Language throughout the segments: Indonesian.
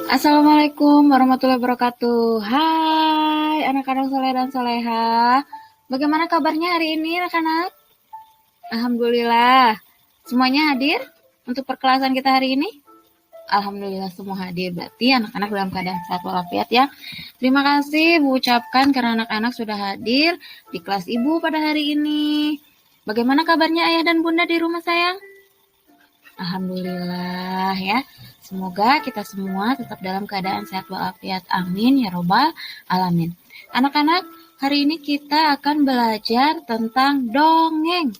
Assalamualaikum warahmatullahi wabarakatuh. Hai anak-anak soleh dan soleha. Bagaimana kabarnya hari ini anak-anak? Alhamdulillah. Semuanya hadir untuk perkelasan kita hari ini? Alhamdulillah semua hadir. Berarti anak-anak dalam keadaan sehat walafiat ya. Terima kasih Bu ucapkan karena anak-anak sudah hadir di kelas Ibu pada hari ini. Bagaimana kabarnya ayah dan bunda di rumah sayang? Alhamdulillah ya. Semoga kita semua tetap dalam keadaan sehat walafiat. Amin ya robbal alamin. Anak-anak, hari ini kita akan belajar tentang dongeng.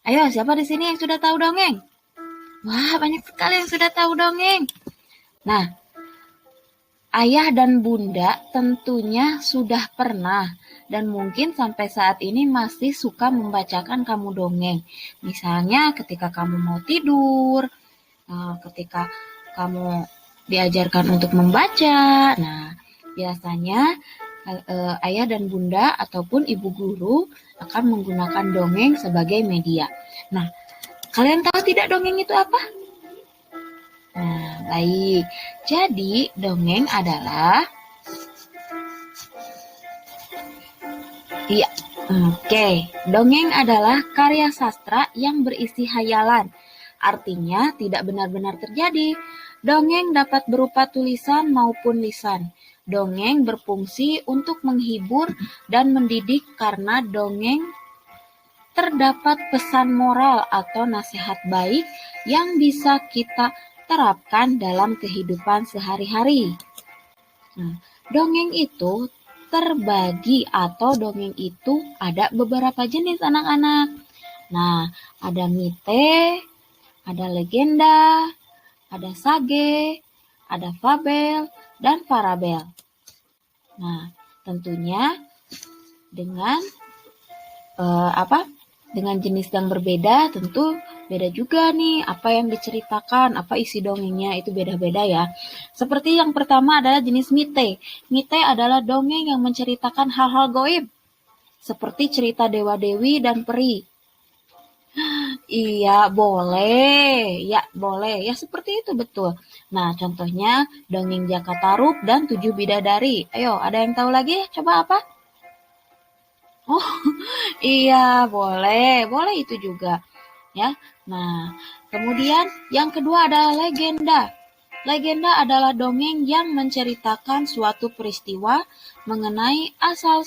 Ayo, siapa di sini yang sudah tahu dongeng? Wah, banyak sekali yang sudah tahu dongeng. Nah, ayah dan bunda tentunya sudah pernah dan mungkin sampai saat ini masih suka membacakan kamu dongeng. Misalnya ketika kamu mau tidur, ketika kamu diajarkan untuk membaca. Nah, biasanya ayah dan bunda ataupun ibu guru akan menggunakan dongeng sebagai media. Nah, kalian tahu tidak dongeng itu apa? Nah, baik. Jadi, dongeng adalah dongeng adalah karya sastra yang berisi hayalan. Artinya tidak benar-benar terjadi. Dongeng dapat berupa tulisan maupun lisan. Dongeng berfungsi untuk menghibur dan mendidik karena dongeng terdapat pesan moral atau nasihat baik yang bisa kita terapkan dalam kehidupan sehari-hari. Nah, dongeng itu terbagi atau dongeng itu ada beberapa jenis anak-anak. Nah, ada mite, ada legenda, ada sage, ada fabel, dan parabel. Nah, tentunya dengan dengan jenis yang berbeda tentu beda juga nih apa yang diceritakan, apa isi dongengnya itu beda-beda ya. Seperti yang pertama adalah jenis mite. Mite adalah dongeng yang menceritakan hal-hal gaib seperti cerita dewa-dewi dan peri. Iya, boleh. Ya, boleh. Ya, seperti itu betul. Nah, contohnya dongeng Jaka Tarub dan 7 Bidadari. Ayo, ada yang tahu lagi? Coba apa? Oh, iya, boleh. Boleh itu juga. Ya. Nah, kemudian yang kedua adalah legenda. Legenda adalah dongeng yang menceritakan suatu peristiwa mengenai asal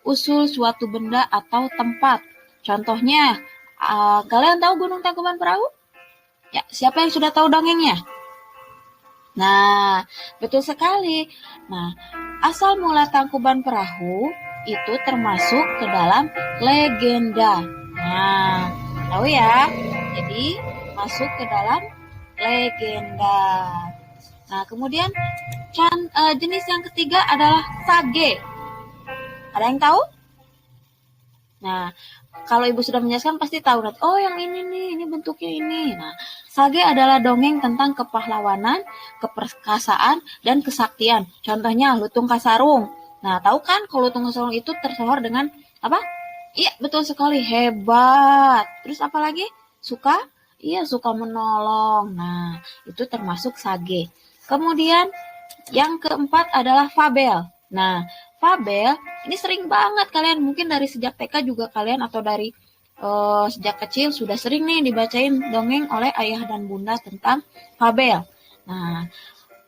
usul suatu benda atau tempat. Contohnya, kalian tahu Gunung Tangkuban Perahu? Ya, siapa yang sudah tahu dongengnya? Nah, betul sekali. Nah, asal mula Tangkuban Perahu itu termasuk ke dalam legenda. Nah, tahu ya? Jadi, masuk ke dalam legenda. Nah, kemudian jenis yang ketiga adalah sage. Ada yang tahu? Nah, kalau ibu sudah menjelaskan pasti tahu. Oh, yang ini nih, ini bentuknya ini. Nah, sage adalah dongeng tentang kepahlawanan, keperkasaan, dan kesaktian. Contohnya Lutung Kasarung. Nah, tahu kan kalau Lutung Kasarung itu tersohor dengan apa? Iya, betul sekali. Hebat. Terus apa lagi? Suka? Iya, suka menolong. Nah, itu termasuk sage. Kemudian yang keempat adalah fabel. Nah, fabel ini sering banget kalian mungkin dari sejak TK juga kalian atau dari sejak kecil sudah sering nih dibacain dongeng oleh ayah dan bunda tentang fabel. Nah,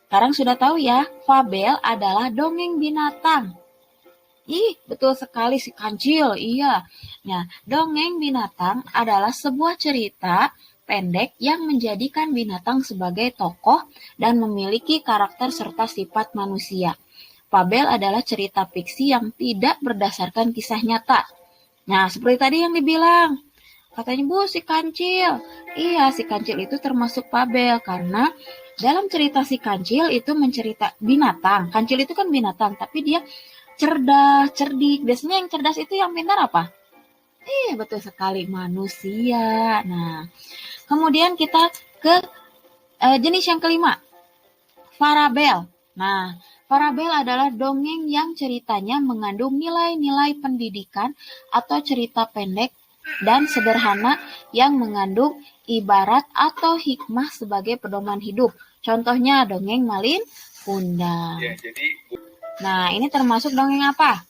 sekarang sudah tahu ya, fabel adalah dongeng binatang. Ih, betul sekali si kancil, iya. Nah, dongeng binatang adalah sebuah cerita pendek yang menjadikan binatang sebagai tokoh dan memiliki karakter serta sifat manusia. Fabel adalah cerita fiksi yang tidak berdasarkan kisah nyata. Nah, seperti tadi yang dibilang, katanya Bu, si kancil. Iya, si kancil itu termasuk fabel karena dalam cerita si kancil itu mencerita binatang. Kancil itu kan binatang, tapi dia cerdas, cerdik. Biasanya yang cerdas itu yang pintar apa? Betul sekali, manusia. Nah, kemudian kita ke jenis yang kelima, parabel. Nah, parabel adalah dongeng yang ceritanya mengandung nilai-nilai pendidikan atau cerita pendek dan sederhana yang mengandung ibarat atau hikmah sebagai pedoman hidup. Contohnya dongeng Malin undang. Nah, ini termasuk dongeng apa?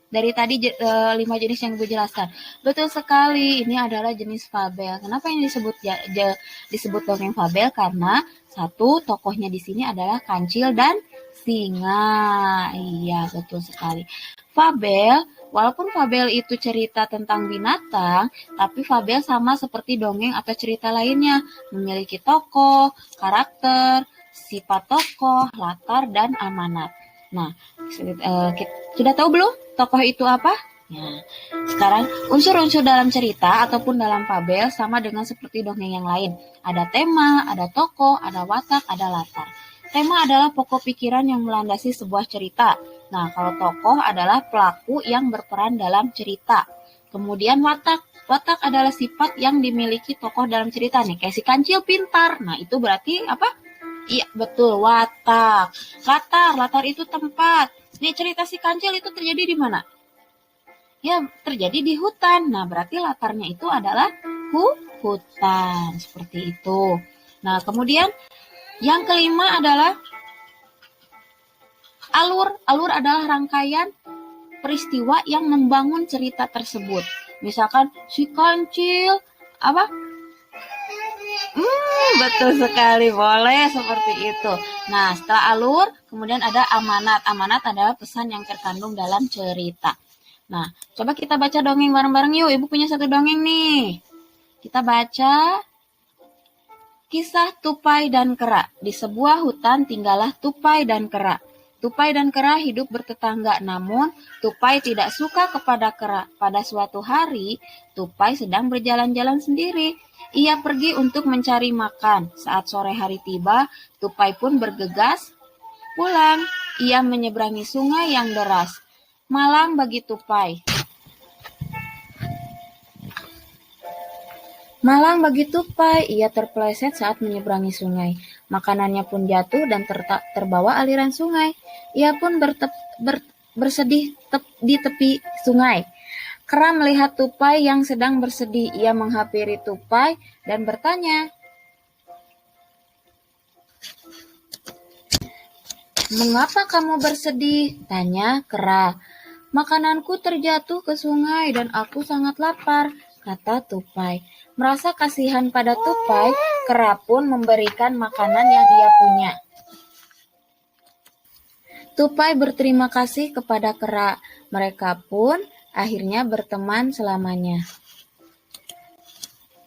Dari tadi 5 jenis yang Ibu jelaskan. Betul sekali, ini adalah jenis fabel. Kenapa ini disebut dongeng fabel? Karena satu, tokohnya di sini adalah kancil dan singa. Iya, betul sekali. Fabel, walaupun fabel itu cerita tentang binatang, tapi fabel sama seperti dongeng atau cerita lainnya, memiliki tokoh, karakter, sifat tokoh, latar, dan amanat. Nah, sudah tahu belum tokoh itu apa? Nah, sekarang unsur-unsur dalam cerita ataupun dalam fabel sama dengan seperti dongeng yang lain. Ada tema, ada tokoh, ada watak, ada latar. Tema adalah pokok pikiran yang melandasi sebuah cerita. Nah, kalau tokoh adalah pelaku yang berperan dalam cerita. Kemudian watak. Watak adalah sifat yang dimiliki tokoh dalam cerita nih. Kayak si kancil pintar. Nah, itu berarti apa? Iya, betul, watak. Latar itu tempat. Nih, cerita si kancil itu terjadi di mana? Ya, terjadi di hutan. Nah, berarti latarnya itu adalah hutan. Seperti itu. Nah, kemudian yang kelima adalah alur. Alur adalah rangkaian peristiwa yang membangun cerita tersebut. Misalkan si kancil, apa? Betul sekali, boleh seperti itu. Nah, setelah alur, kemudian ada amanat. Amanat adalah pesan yang terkandung dalam cerita. Nah, coba kita baca dongeng bareng-bareng yuk. Ibu punya satu dongeng nih. Kita baca kisah Tupai dan Kera. Di sebuah hutan tinggallah Tupai dan Kera. Tupai dan Kera hidup bertetangga, namun Tupai tidak suka kepada Kera. Pada suatu hari, Tupai sedang berjalan-jalan sendiri. Ia pergi untuk mencari makan. Saat sore hari tiba, Tupai pun bergegas pulang. Ia menyeberangi sungai yang deras. Malang bagi Tupai. Malang bagi Tupai, ia terpeleset saat menyeberangi sungai. Makanannya pun jatuh dan terbawa aliran sungai. Ia pun bersedih di tepi sungai. Kera melihat Tupai yang sedang bersedih. Ia menghampiri Tupai dan bertanya, "Mengapa kamu bersedih?" tanya Kera. "Makananku terjatuh ke sungai dan aku sangat lapar," kata Tupai. Merasa kasihan pada Tupai, Kera pun memberikan makanan yang ia punya. Tupai berterima kasih kepada Kera. Mereka pun akhirnya berteman selamanya.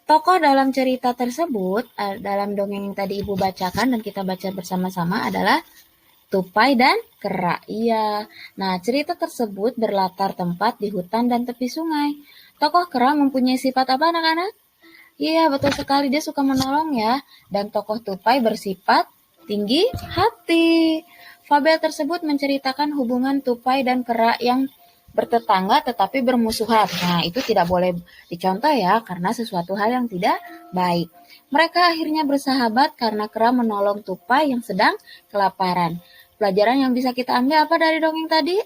Tokoh dalam cerita tersebut, dalam dongeng yang tadi Ibu bacakan dan kita baca bersama-sama adalah Tupai dan Kera. Iya. Nah, cerita tersebut berlatar tempat di hutan dan tepi sungai. Tokoh Kera mempunyai sifat apa, anak-anak? Iya, betul sekali. Dia suka menolong ya. Dan tokoh Tupai bersifat tinggi hati. Fabel tersebut menceritakan hubungan Tupai dan Kera yang bertetangga tetapi bermusuhan. Nah, itu tidak boleh dicontoh ya, karena sesuatu hal yang tidak baik. Mereka akhirnya bersahabat karena Kera menolong Tupai yang sedang kelaparan. Pelajaran yang bisa kita ambil apa dari dongeng tadi?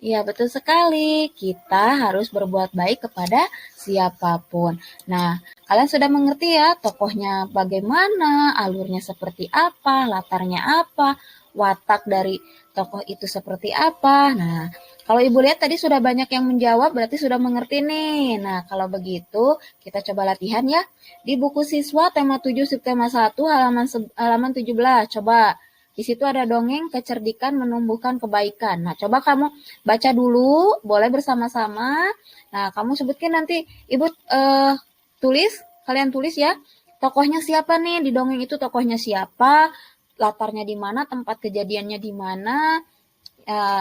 Ya, betul sekali. Kita harus berbuat baik kepada siapapun. Nah, kalian sudah mengerti ya tokohnya bagaimana, alurnya seperti apa, latarnya apa, watak dari tokoh itu seperti apa. Nah, kalau Ibu lihat tadi sudah banyak yang menjawab, berarti sudah mengerti nih. Nah, kalau begitu kita coba latihan ya. Di buku siswa tema 7 subtema 1 halaman 17. Coba di situ ada dongeng kecerdikan menumbuhkan kebaikan. Nah, coba kamu baca dulu, boleh bersama-sama. Nah, kamu sebutkan nanti Ibu kalian tulis ya. Tokohnya siapa nih? Di dongeng itu tokohnya siapa? Latarnya di mana? Tempat kejadiannya di mana?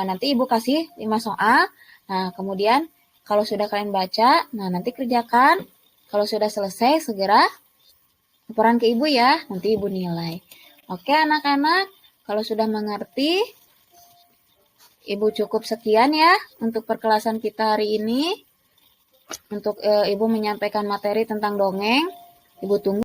Nanti Ibu kasih 5 soal. Nah, kemudian kalau sudah kalian baca, nah nanti kerjakan. Kalau sudah selesai, segera laporan ke Ibu ya. Nanti Ibu nilai. Oke, anak-anak. Kalau sudah mengerti, Ibu cukup sekian ya untuk perkelasan kita hari ini. Untuk Ibu menyampaikan materi tentang dongeng. Ibu tunggu.